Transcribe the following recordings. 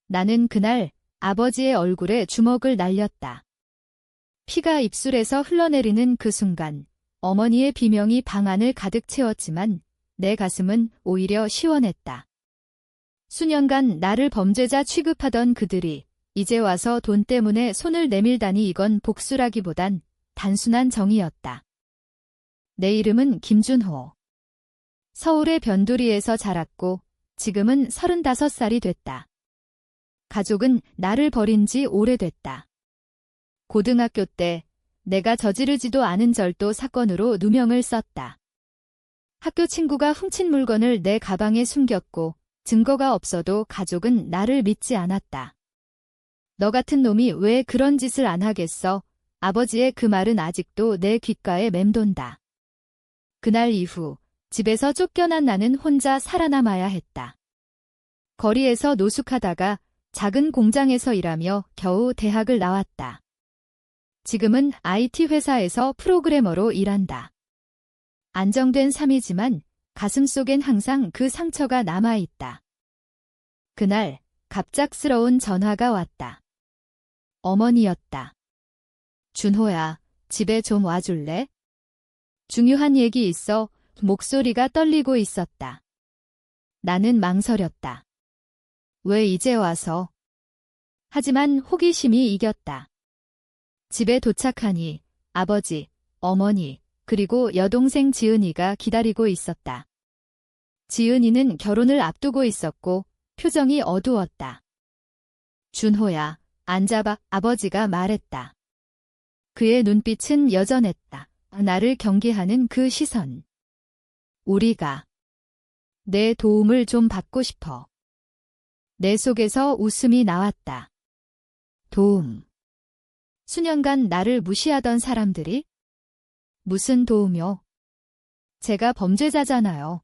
나는 그날 아버지의 얼굴에 주먹을 날렸다. 피가 입술에서 흘러내리는 그 순간 어머니의 비명이 방 안을 가득 채웠지만 내 가슴은 오히려 시원했다. 수년간 나를 범죄자 취급하던 그들이 이제 와서 돈 때문에 손을 내밀다니 이건 복수라기보단 단순한 정의였다. 내 이름은 김준호. 서울의 변두리에서 자랐고 지금은 35살이 됐다. 가족은 나를 버린 지 오래됐다. 고등학교 때 내가 저지르지도 않은 절도 사건으로 누명을 썼다. 학교 친구가 훔친 물건을 내 가방에 숨겼고 증거가 없어도 가족은 나를 믿지 않았다. 너 같은 놈이 왜 그런 짓을 안 하겠어? 아버지의 그 말은 아직도 내 귓가에 맴돈다. 그날 이후 집에서 쫓겨난 나는 혼자 살아남아야 했다. 거리에서 노숙하다가 작은 공장에서 일하며 겨우 대학을 나왔다. 지금은 IT 회사에서 프로그래머로 일한다. 안정된 삶이지만 가슴속엔 항상 그 상처가 남아있다. 그날 갑작스러운 전화가 왔다. 어머니였다. 준호야, 집에 좀 와줄래? 중요한 얘기 있어. 목소리가 떨리고 있었다. 나는 망설였다. 왜 이제 와서? 하지만 호기심이 이겼다. 집에 도착하니 아버지, 어머니, 그리고 여동생 지은이가 기다리고 있었다. 지은이는 결혼을 앞두고 있었고 표정이 어두웠다. 준호야, 앉아봐. 아버지가 말했다. 그의 눈빛은 여전했다. 나를 경계하는 그 시선. 우리가 내 도움을 좀 받고 싶어. 내 속에서 웃음이 나왔다. 도움. 수년간 나를 무시하던 사람들이? 무슨 도움이요? 제가 범죄자잖아요.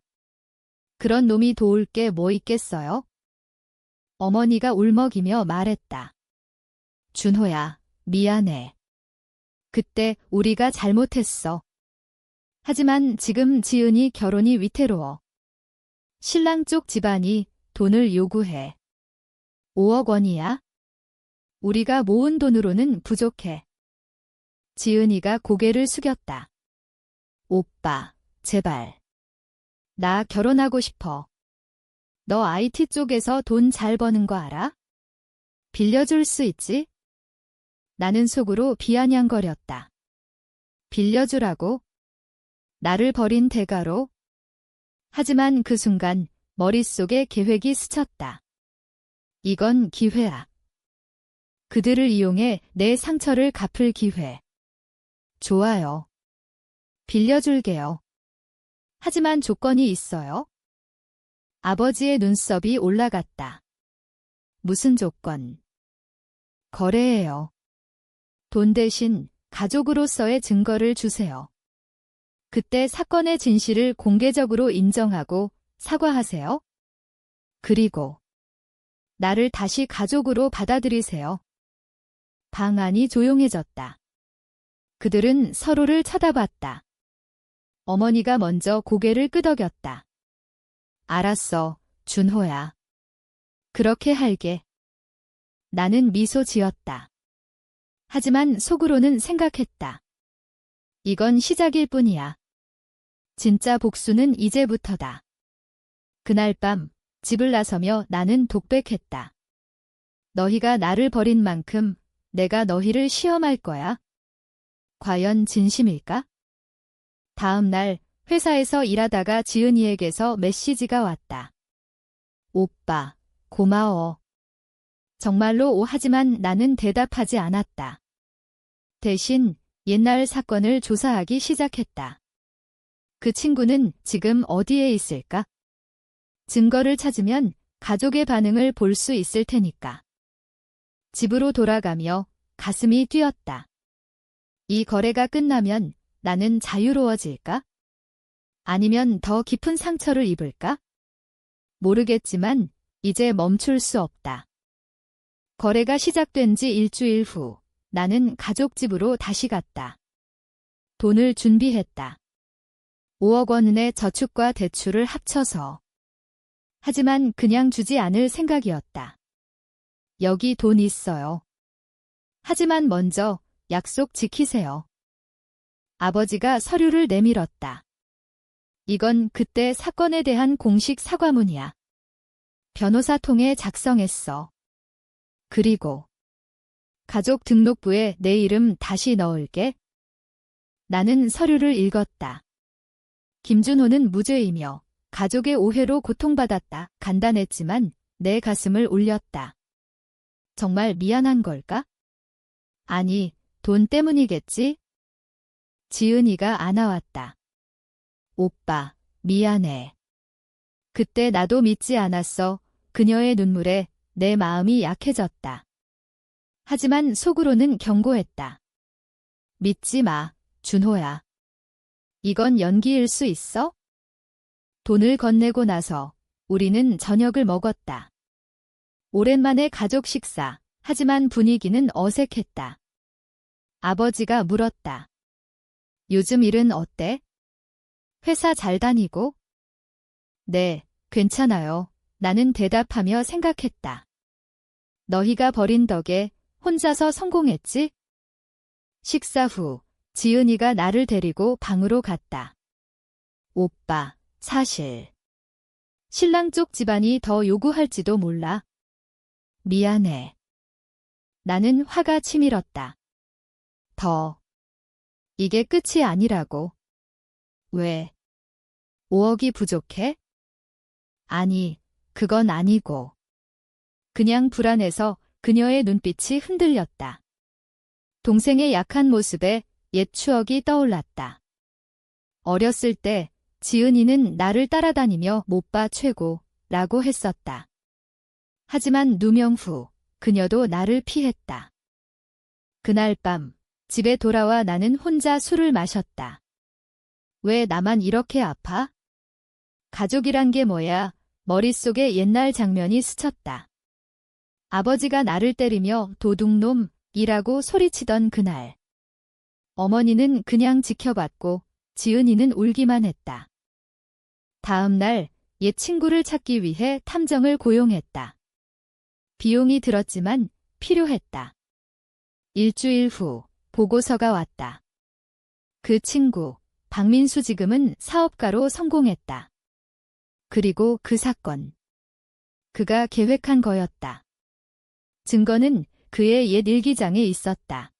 그런 놈이 도울 게 뭐 있겠어요? 어머니가 울먹이며 말했다. 준호야, 미안해. 그때 우리가 잘못했어. 하지만 지금 지은이 결혼이 위태로워. 신랑 쪽 집안이 돈을 요구해. 5억 원이야? 우리가 모은 돈으로는 부족해. 지은이가 고개를 숙였다. 오빠, 제발. 나 결혼하고 싶어. 너 IT 쪽에서 돈 잘 버는 거 알아? 빌려줄 수 있지? 나는 속으로 비아냥거렸다. 빌려주라고? 나를 버린 대가로? 하지만 그 순간 머릿속에 계획이 스쳤다. 이건 기회야. 그들을 이용해 내 상처를 갚을 기회. 좋아요. 빌려줄게요. 하지만 조건이 있어요. 아버지의 눈썹이 올라갔다. 무슨 조건? 거래해요. 돈 대신 가족으로서의 증거를 주세요. 그때 사건의 진실을 공개적으로 인정하고 사과하세요. 그리고 나를 다시 가족으로 받아들이세요. 방 안이 조용해졌다. 그들은 서로를 쳐다봤다. 어머니가 먼저 고개를 끄덕였다. 알았어, 준호야. 그렇게 할게. 나는 미소 지었다. 하지만 속으로는 생각했다. 이건 시작일 뿐이야. 진짜 복수는 이제부터다. 그날 밤 집을 나서며 나는 독백했다. 너희가 나를 버린 만큼 내가 너희를 시험할 거야. 과연 진심일까? 다음 날 회사에서 일하다가 지은이에게서 메시지가 왔다. 오빠, 고마워. 정말로 하지만 나는 대답하지 않았다. 대신 옛날 사건을 조사하기 시작했다. 그 친구는 지금 어디에 있을까? 증거를 찾으면 가족의 반응을 볼 수 있을 테니까. 집으로 돌아가며 가슴이 뛰었다. 이 거래가 끝나면 나는 자유로워질까? 아니면 더 깊은 상처를 입을까? 모르겠지만 이제 멈출 수 없다. 거래가 시작된 지 일주일 후 나는 가족 집으로 다시 갔다. 돈을 준비했다. 5억 원의 저축과 대출을 합쳐서. 하지만 그냥 주지 않을 생각이었다. 여기 돈 있어요. 하지만 먼저 약속 지키세요. 아버지가 서류를 내밀었다. 이건 그때 사건에 대한 공식 사과문이야. 변호사 통해 작성했어. 그리고 가족 등록부에 내 이름 다시 넣을게. 나는 서류를 읽었다. 김준호는 무죄이며 가족의 오해로 고통받았다. 간단했지만 내 가슴을 울렸다. 정말 미안한 걸까? 아니, 돈 때문이겠지? 지은이가 안아왔다. 오빠, 미안해. 그때 나도 믿지 않았어. 그녀의 눈물에 내 마음이 약해졌다. 하지만 속으로는 경고했다. 믿지 마, 준호야. 이건 연기일 수 있어? 돈을 건네고 나서 우리는 저녁을 먹었다. 오랜만에 가족 식사, 하지만 분위기는 어색했다. 아버지가 물었다. 요즘 일은 어때? 회사 잘 다니고? 네, 괜찮아요. 나는 대답하며 생각했다. 너희가 버린 덕에 혼자서 성공했지? 식사 후 지은이가 나를 데리고 방으로 갔다. 오빠, 사실 신랑 쪽 집안이 더 요구할지도 몰라. 미안해. 나는 화가 치밀었다. 이게 끝이 아니라고. 왜? 5억이 부족해? 아니, 그건 아니고. 그냥 불안해서 그녀의 눈빛이 흔들렸다. 동생의 약한 모습에 옛 추억이 떠올랐다. 어렸을 때 지은이는 나를 따라다니며 못봐 최고라고 했었다. 하지만 누명 후 그녀도 나를 피했다. 그날 밤 집에 돌아와 나는 혼자 술을 마셨다. 왜 나만 이렇게 아파? 가족이란 게 뭐야? 머릿속에 옛날 장면이 스쳤다. 아버지가 나를 때리며 도둑놈이라고 소리치던 그날. 어머니는 그냥 지켜봤고 지은이는 울기만 했다. 다음 날 옛 친구를 찾기 위해 탐정을 고용했다. 비용이 들었지만 필요했다. 일주일 후 보고서가 왔다. 그 친구, 박민수 지금은 사업가로 성공했다. 그리고 그 사건. 그가 계획한 거였다. 증거는 그의 옛 일기장에 있었다.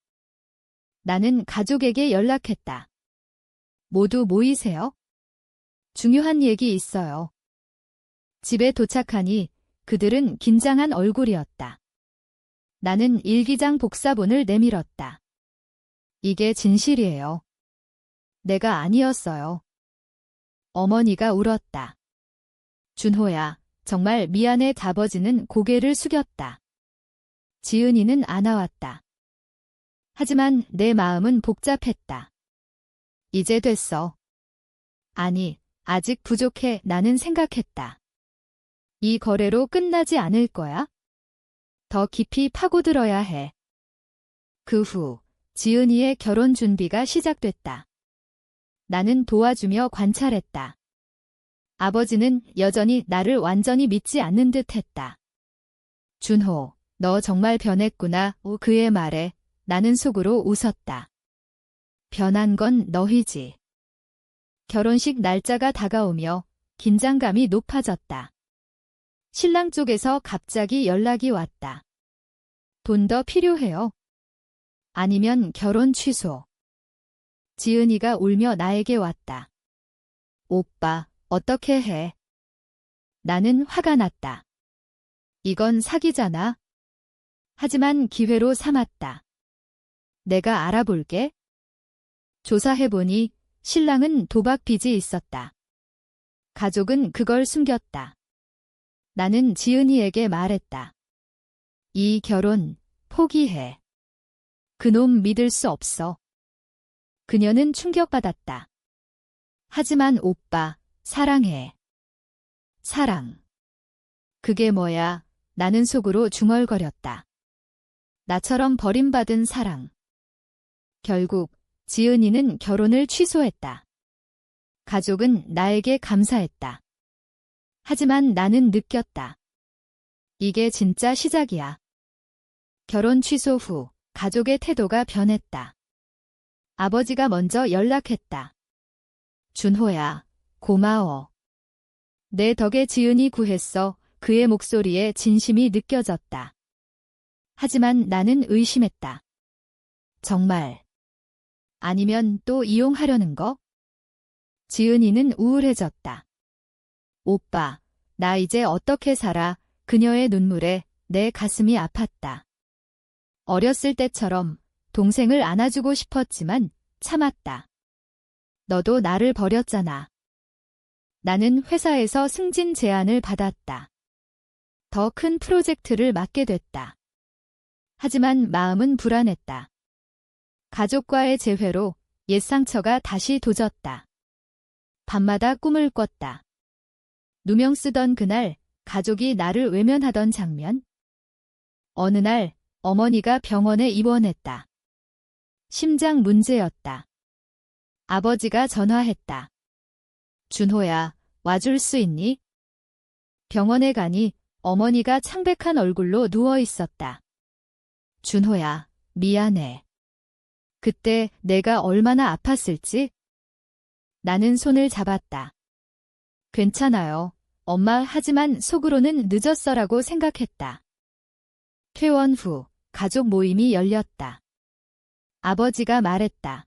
나는 가족에게 연락했다. 모두 모이세요. 중요한 얘기 있어요. 집에 도착하니 그들은 긴장한 얼굴이었다. 나는 일기장 복사본을 내밀었다. 이게 진실이에요. 내가 아니었어요. 어머니가 울었다. 준호야, 정말 미안해. 아버지는 고개를 숙였다. 지은이는 안아왔다. 하지만 내 마음은 복잡했다. 이제 됐어. 아니, 아직 부족해. 나는 생각했다. 이 거래로 끝나지 않을 거야? 더 깊이 파고들어야 해. 그 후 지은이의 결혼 준비가 시작됐다. 나는 도와주며 관찰했다. 아버지는 여전히 나를 완전히 믿지 않는 듯 했다. 준호, 너 정말 변했구나. 그의 말에 나는 속으로 웃었다. 변한 건 너희지. 결혼식 날짜가 다가오며 긴장감이 높아졌다. 신랑 쪽에서 갑자기 연락이 왔다. 돈 더 필요해요. 아니면 결혼 취소. 지은이가 울며 나에게 왔다. 오빠, 어떻게 해? 나는 화가 났다. 이건 사기잖아. 하지만 기회로 삼았다. 내가 알아볼게. 조사해보니 신랑은 도박 빚이 있었다. 가족은 그걸 숨겼다. 나는 지은이에게 말했다. 이 결혼 포기해. 그놈 믿을 수 없어. 그녀는 충격받았다. 하지만 오빠, 사랑해. 사랑. 그게 뭐야? 나는 속으로 중얼거렸다. 나처럼 버림받은 사랑. 결국 지은이는 결혼을 취소했다. 가족은 나에게 감사했다. 하지만 나는 느꼈다. 이게 진짜 시작이야. 결혼 취소 후 가족의 태도가 변했다. 아버지가 먼저 연락했다. 준호야, 고마워. 내 덕에 지은이 구했어. 그의 목소리에 진심이 느껴졌다. 하지만 나는 의심했다. 정말? 아니면 또 이용하려는 거? 지은이는 우울해졌다. 오빠, 나 이제 어떻게 살아? 그녀의 눈물에 내 가슴이 아팠다. 어렸을 때처럼 동생을 안아주고 싶었지만 참았다. 너도 나를 버렸잖아. 나는 회사에서 승진 제안을 받았다. 더 큰 프로젝트를 맡게 됐다. 하지만 마음은 불안했다. 가족과의 재회로 옛 상처가 다시 돋았다. 밤마다 꿈을 꿨다. 누명 쓰던 그날 가족이 나를 외면하던 장면. 어느 날 어머니가 병원에 입원했다. 심장 문제였다. 아버지가 전화했다. 준호야, 와줄 수 있니? 병원에 가니 어머니가 창백한 얼굴로 누워 있었다. 준호야, 미안해. 그때 내가 얼마나 아팠을지? 나는 손을 잡았다. 괜찮아요, 엄마. 하지만 속으로는 늦었어라고 생각했다. 퇴원 후 가족 모임이 열렸다. 아버지가 말했다.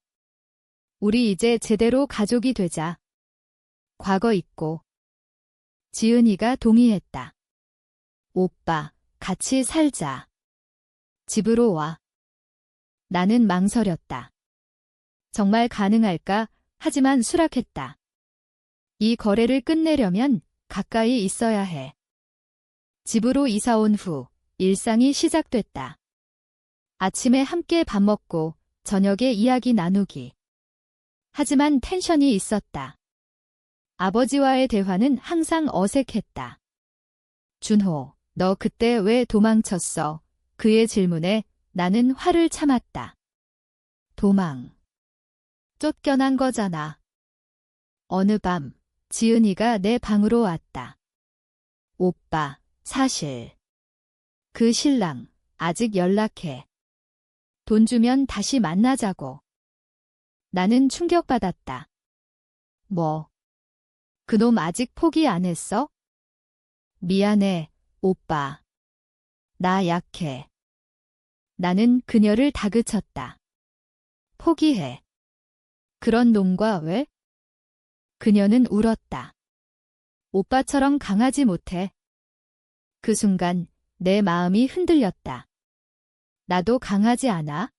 우리 이제 제대로 가족이 되자. 과거 잊고. 지은이가 동의했다. 오빠, 같이 살자. 집으로 와. 나는 망설였다. 정말 가능할까? 하지만 수락했다. 이 거래를 끝내려면 가까이 있어야 해. 집으로 이사 온 후 일상이 시작됐다. 아침에 함께 밥 먹고 저녁에 이야기 나누기. 하지만 텐션이 있었다. 아버지와의 대화는 항상 어색했다. 준호, 너 그때 왜 도망쳤어? 그의 질문에 나는 화를 참았다. 도망. 쫓겨난 거잖아. 어느 밤 지은이가 내 방으로 왔다. 오빠, 사실 그 신랑 아직 연락해. 돈 주면 다시 만나자고. 나는 충격받았다. 뭐? 그놈 아직 포기 안 했어? 미안해, 오빠. 나 약해. 나는 그녀를 다그쳤다. 포기해. 그런 놈과 왜? 그녀는 울었다. 오빠처럼 강하지 못해. 그 순간 내 마음이 흔들렸다. 나도 강하지 않아?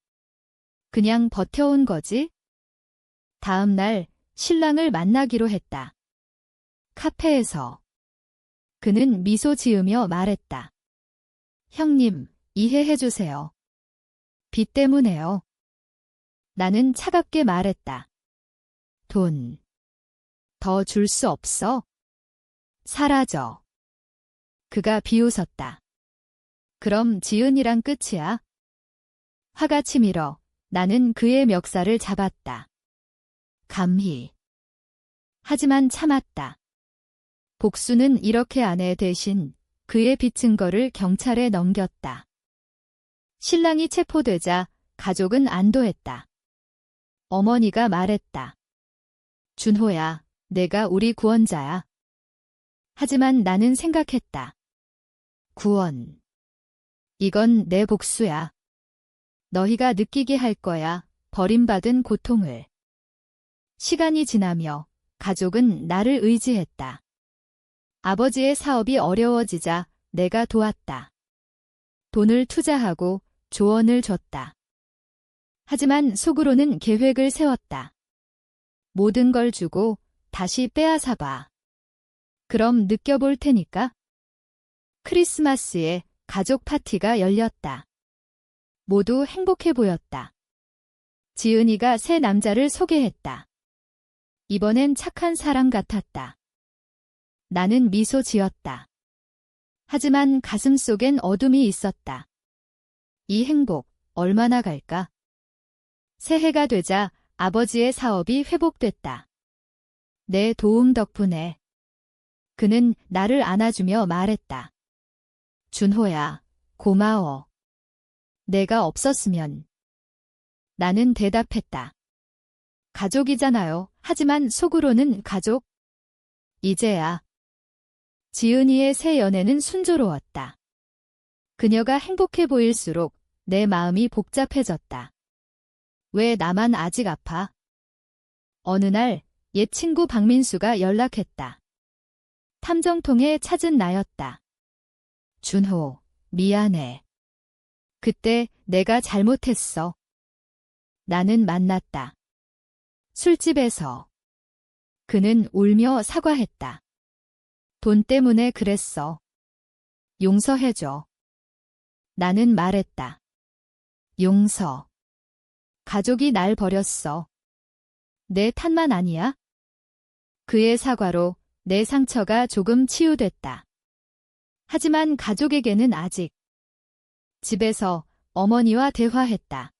그냥 버텨온 거지? 다음 날 신랑을 만나기로 했다. 카페에서. 그는 미소 지으며 말했다. 형님, 이해해주세요. 빚 때문에요. 나는 차갑게 말했다. 돈. 더 줄 수 없어? 사라져. 그가 비웃었다. 그럼 지은이랑 끝이야? 화가 치밀어 나는 그의 멱살을 잡았다. 감히. 하지만 참았다. 복수는 이렇게 아내 대신 그의 빚 증거를 경찰에 넘겼다. 신랑이 체포되자 가족은 안도했다. 어머니가 말했다. 준호야, 내가 우리 구원자야. 하지만 나는 생각했다. 구원. 이건 내 복수야. 너희가 느끼게 할 거야, 버림받은 고통을. 시간이 지나며 가족은 나를 의지했다. 아버지의 사업이 어려워지자 내가 도왔다. 돈을 투자하고 조언을 줬다. 하지만 속으로는 계획을 세웠다. 모든 걸 주고 다시 빼앗아봐. 그럼 느껴볼 테니까. 크리스마스에 가족 파티가 열렸다. 모두 행복해 보였다. 지은이가 새 남자를 소개했다. 이번엔 착한 사람 같았다. 나는 미소 지었다. 하지만 가슴속엔 어둠이 있었다. 이 행복 얼마나 갈까? 새해가 되자 아버지의 사업이 회복됐다. 내 도움 덕분에. 그는 나를 안아주며 말했다. 준호야, 고마워. 내가 없었으면. 나는 대답했다. 가족이잖아요. 하지만 속으로는 가족? 이제야. 지은이의 새 연애는 순조로웠다. 그녀가 행복해 보일수록 내 마음이 복잡해졌다. 왜 나만 아직 아파? 어느 날 옛 친구 박민수가 연락했다. 탐정통에 찾은 나였다. 준호, 미안해. 그때 내가 잘못했어. 나는 만났다. 술집에서. 그는 울며 사과했다. 돈 때문에 그랬어. 용서해줘. 나는 말했다. 용서. 가족이 날 버렸어. 내 탓만 아니야? 그의 사과로 내 상처가 조금 치유됐다. 하지만 가족에게는 아직. 집에서 어머니와 대화했다.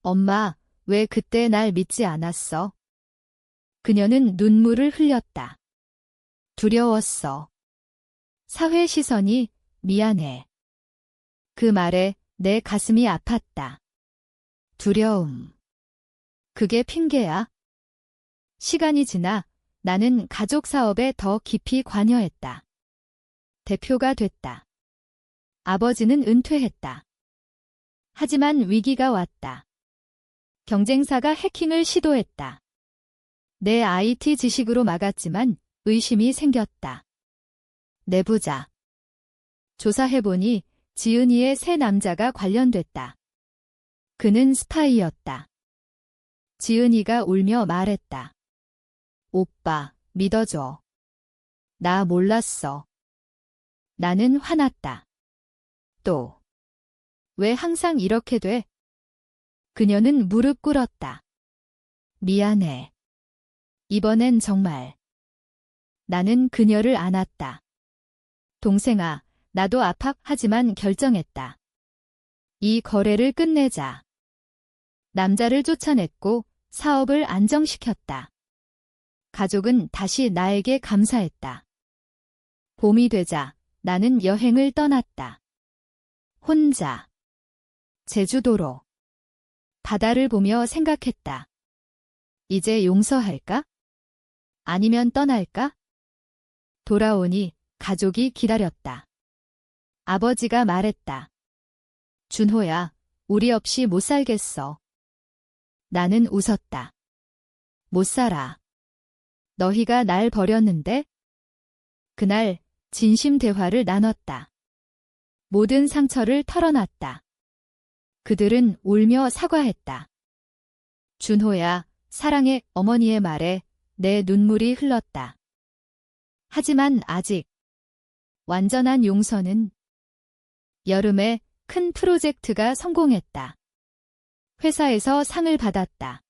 엄마, 왜 그때 날 믿지 않았어? 그녀는 눈물을 흘렸다. 두려웠어. 사회 시선이 미안해. 그 말에 내 가슴이 아팠다. 두려움. 그게 핑계야? 시간이 지나 나는 가족 사업에 더 깊이 관여했다. 대표가 됐다. 아버지는 은퇴했다. 하지만 위기가 왔다. 경쟁사가 해킹을 시도했다. 내 IT 지식으로 막았지만 의심이 생겼다. 내부자. 조사해보니 지은이의 새 남자가 관련됐다. 그는 스파이였다. 지은이가 울며 말했다. 오빠, 믿어줘. 나 몰랐어. 나는 화났다. 또. 왜 항상 이렇게 돼? 그녀는 무릎 꿇었다. 미안해. 이번엔 정말. 나는 그녀를 안았다. 동생아, 나도 하지만 결정했다. 이 거래를 끝내자. 남자를 쫓아냈고 사업을 안정시켰다. 가족은 다시 나에게 감사했다. 봄이 되자 나는 여행을 떠났다. 혼자. 제주도로. 바다를 보며 생각했다. 이제 용서할까? 아니면 떠날까? 돌아오니 가족이 기다렸다. 아버지가 말했다. 준호야, 우리 없이 못 살겠어. 나는 웃었다. 못 살아. 너희가 날 버렸는데? 그날 진심 대화를 나눴다. 모든 상처를 털어놨다. 그들은 울며 사과했다. 준호야, 사랑해. 어머니의 말에 내 눈물이 흘렀다. 하지만 아직 완전한 용서는. 여름에 큰 프로젝트가 성공했다. 회사에서 상을 받았다.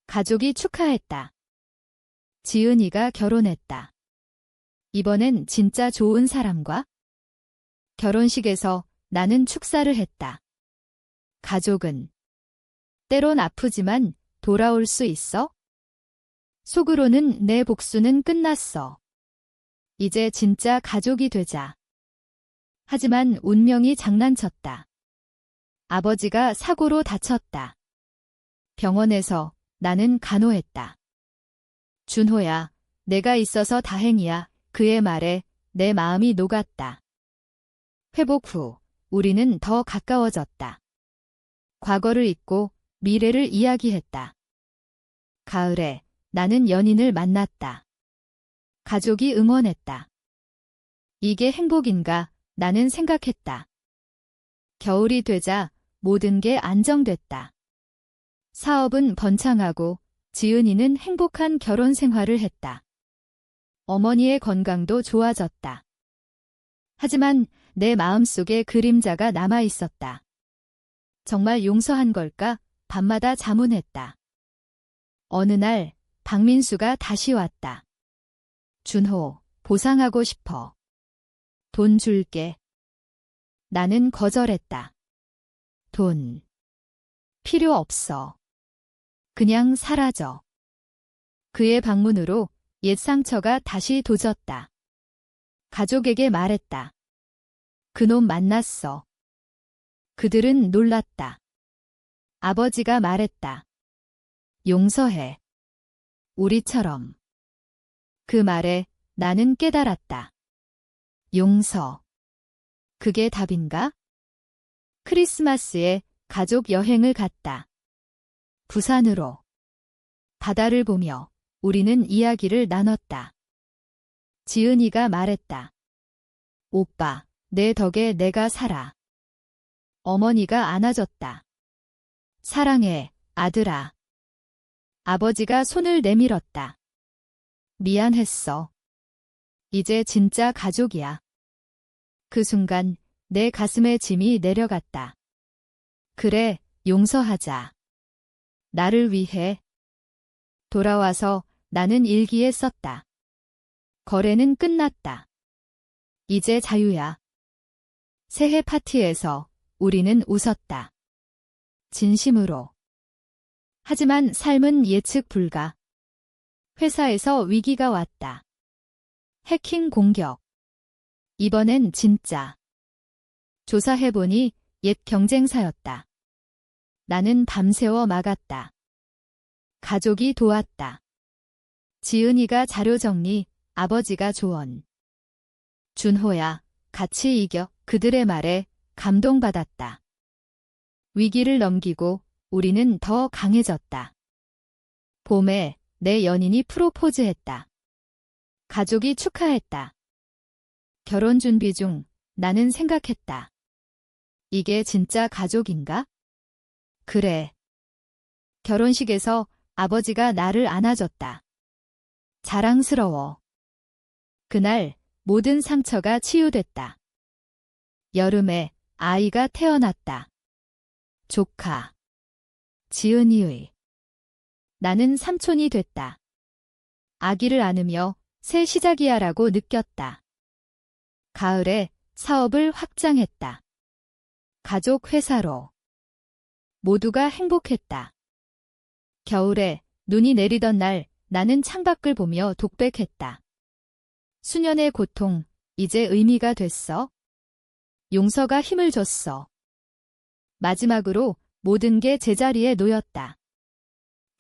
가족이 축하했다. 지은이가 결혼했다. 이번엔 진짜 좋은 사람과. 결혼식에서 나는 축사를 했다. 가족은. 때론 아프지만 돌아올 수 있어? 속으로는 내 복수는 끝났어. 이제 진짜 가족이 되자. 하지만 운명이 장난쳤다. 아버지가 사고로 다쳤다. 병원에서 나는 간호했다. 준호야, 내가 있어서 다행이야. 그의 말에 내 마음이 녹았다. 회복 후 우리는 더 가까워졌다. 과거를 잊고 미래를 이야기했다. 가을에 나는 연인을 만났다. 가족이 응원했다. 이게 행복인가? 나는 생각했다. 겨울이 되자 모든 게 안정됐다. 사업은 번창하고 지은이는 행복한 결혼 생활을 했다. 어머니의 건강도 좋아졌다. 하지만 내 마음속에 그림자가 남아 있었다. 정말 용서한 걸까? 밤마다 자문했다. 어느 날 박민수가 다시 왔다. 준호, 보상하고 싶어. 돈 줄게. 나는 거절했다. 돈. 필요 없어. 그냥 사라져. 그의 방문으로 옛 상처가 다시 돋았다. 가족에게 말했다. 그놈 만났어. 그들은 놀랐다. 아버지가 말했다. 용서해. 우리처럼. 그 말에 나는 깨달았다. 용서. 그게 답인가? 크리스마스에 가족 여행을 갔다. 부산으로. 바다를 보며 우리는 이야기를 나눴다. 지은이가 말했다. 오빠, 내 덕에 내가 살아. 어머니가 안아줬다. 사랑해, 아들아. 아버지가 손을 내밀었다. 미안했어. 이제 진짜 가족이야. 그 순간 내 가슴에 짐이 내려갔다. 그래, 용서하자. 나를 위해. 돌아와서 나는 일기에 썼다. 거래는 끝났다. 이제 자유야. 새해 파티에서 우리는 웃었다. 진심으로. 하지만 삶은 예측 불가. 회사에서 위기가 왔다. 해킹 공격. 이번엔 진짜. 조사해보니 옛 경쟁사였다. 나는 밤새워 막았다. 가족이 도왔다. 지은이가 자료 정리, 아버지가 조언. 준호야, 같이 이겨. 그들의 말에 감동받았다. 위기를 넘기고 우리는 더 강해졌다. 봄에 내 연인이 프로포즈했다. 가족이 축하했다. 결혼 준비 중 나는 생각했다. 이게 진짜 가족인가? 그래. 결혼식에서 아버지가 나를 안아줬다. 자랑스러워. 그날 모든 상처가 치유됐다. 여름에 아이가 태어났다. 조카. 지은이의. 나는 삼촌이 됐다. 아기를 안으며 새 시작이야라고 느꼈다. 가을에 사업을 확장했다. 가족 회사로. 모두가 행복했다. 겨울에 눈이 내리던 날 나는 창밖을 보며 독백했다. 수년의 고통, 이제 의미가 됐어. 용서가 힘을 줬어. 마지막으로 모든 게 제자리에 놓였다.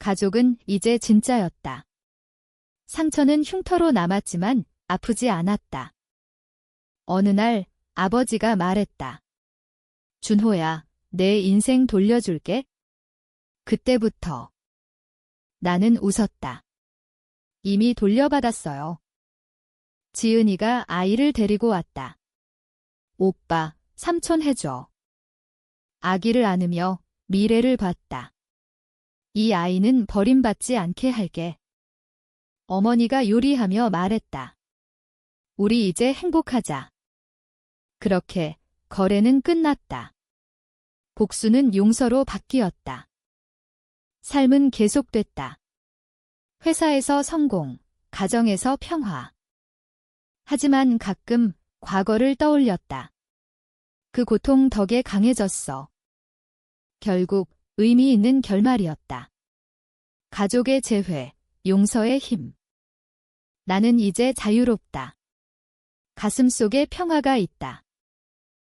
가족은 이제 진짜였다. 상처는 흉터로 남았지만 아프지 않았다. 어느 날 아버지가 말했다. 준호야, 내 인생 돌려줄게. 그때부터 나는 웃었다. 이미 돌려받았어요. 지은이가 아이를 데리고 왔다. 오빠, 삼촌 해줘. 아기를 안으며 미래를 봤다. 이 아이는 버림받지 않게 할게. 어머니가 요리하며 말했다. 우리 이제 행복하자. 그렇게 거래는 끝났다. 복수는 용서로 바뀌었다. 삶은 계속됐다. 회사에서 성공, 가정에서 평화. 하지만 가끔 과거를 떠올렸다. 그 고통 덕에 강해졌어. 결국 의미 있는 결말이었다. 가족의 재회, 용서의 힘. 나는 이제 자유롭다. 가슴속에 평화가 있다.